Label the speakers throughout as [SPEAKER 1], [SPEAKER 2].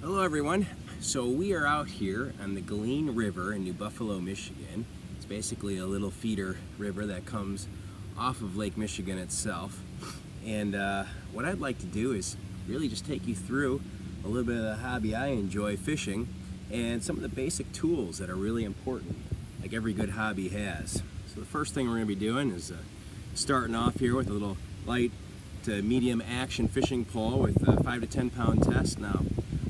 [SPEAKER 1] Hello everyone. So we are out here on the Galien River in New Buffalo, Michigan. It's basically a little feeder river that comes off of Lake Michigan itself. And what I'd like to do is really just take you through a little bit of the hobby I enjoy, fishing, and some of the basic tools that are really important, like every good hobby has. So the first thing we're going to be doing is starting off here with a little light to medium action fishing pole with a 5 to 10 pound test. Now,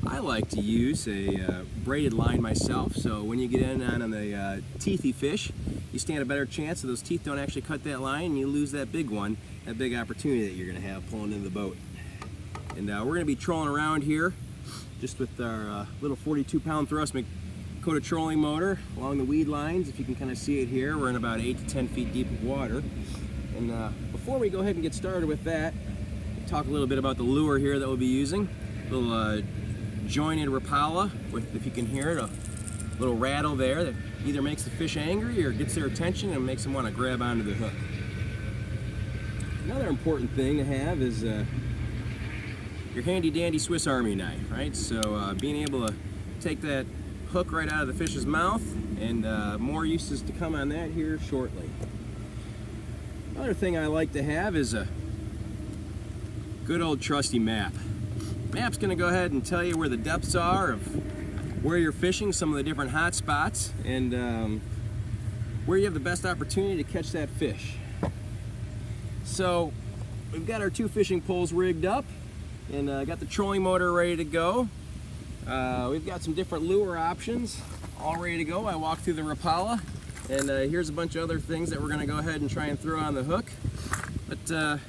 [SPEAKER 1] I like to use a braided line myself, so when you get in on the teethy fish, you stand a better chance that those teeth don't actually cut that line and you lose that big one, that big opportunity that you're going to have pulling into the boat. And we're going to be trolling around here just with our little 42 pound thrust Dakota trolling motor along the weed lines. If you can kind of see it here, we're in about 8 to 10 feet deep of water. And before we go ahead and get started with that, talk a little bit about the lure here that we'll be using. A little jointed Rapala with, if you can hear it, a little rattle there that either makes the fish angry or gets their attention and makes them want to grab onto the hook. Another important thing to have is your handy dandy Swiss Army knife, right? So being able to take that hook right out of the fish's mouth, and more uses to come on that here shortly. Another thing I like to have is a good old trusty map. Map's going to go ahead and tell you where the depths are of where you're fishing, some of the different hot spots, and where you have the best opportunity to catch that fish. So we've got our 2 fishing poles rigged up, and got the trolling motor ready to go. We've got some different lure options all ready to go. I walked through the Rapala, and here's a bunch of other things that we're going to go ahead and try and throw on the hook. But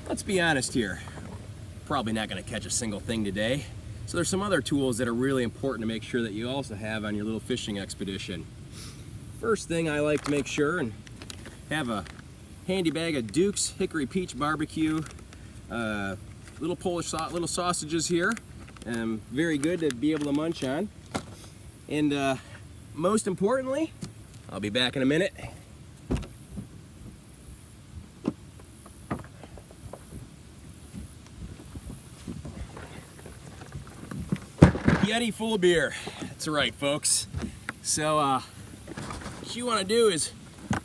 [SPEAKER 1] let's be honest here. Probably not going to catch a single thing today. So there's some other tools that are really important to make sure that you also have on your little fishing expedition. First thing I like to make sure and have a handy bag of Duke's Hickory Peach Barbecue, little Polish little sausages here, very good to be able to munch on. And most importantly, I'll be back in a minute. Yeti full of beer. That's right, folks. So what you want to do is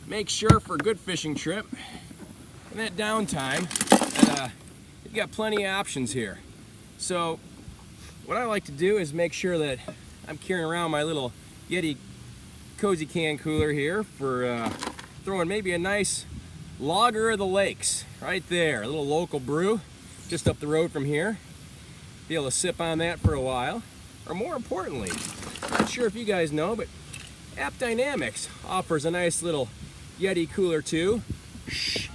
[SPEAKER 1] make sure for a good fishing trip and that downtime that you've got plenty of options here. So what I like to do is make sure that I'm carrying around my little Yeti cozy can cooler here for throwing maybe a nice lager of the lakes right there, a little local brew just up the road from here. Be able to sip on that for a while. Or more importantly, not sure if you guys know, but App Dynamics offers a nice little Yeti cooler too. Shh,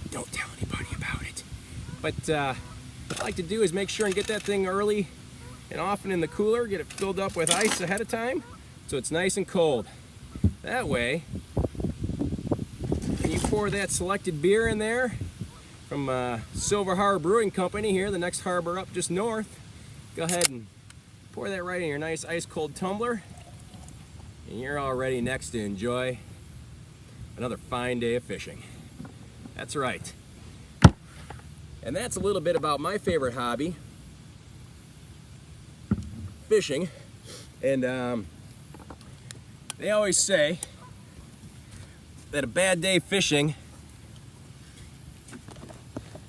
[SPEAKER 1] don't tell anybody about it. But what I like to do is make sure and get that thing early and often in the cooler, get it filled up with ice ahead of time so it's nice and cold. That way, when you pour that selected beer in there from Silver Harbor Brewing Company here, the next harbor up just north, go ahead and pour that right in your nice ice cold tumbler, and you're all ready next to enjoy another fine day of fishing. That's right. And that's a little bit about my favorite hobby, fishing. And they always say that a bad day fishing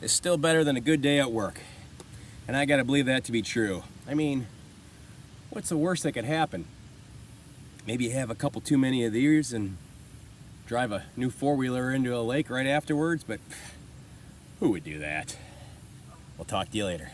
[SPEAKER 1] is still better than a good day at work. And I gotta believe that to be true. I mean, what's the worst that could happen? Maybe you have a couple too many of these and drive a new 4-wheeler into a lake right afterwards, but who would do that? We'll talk to you later.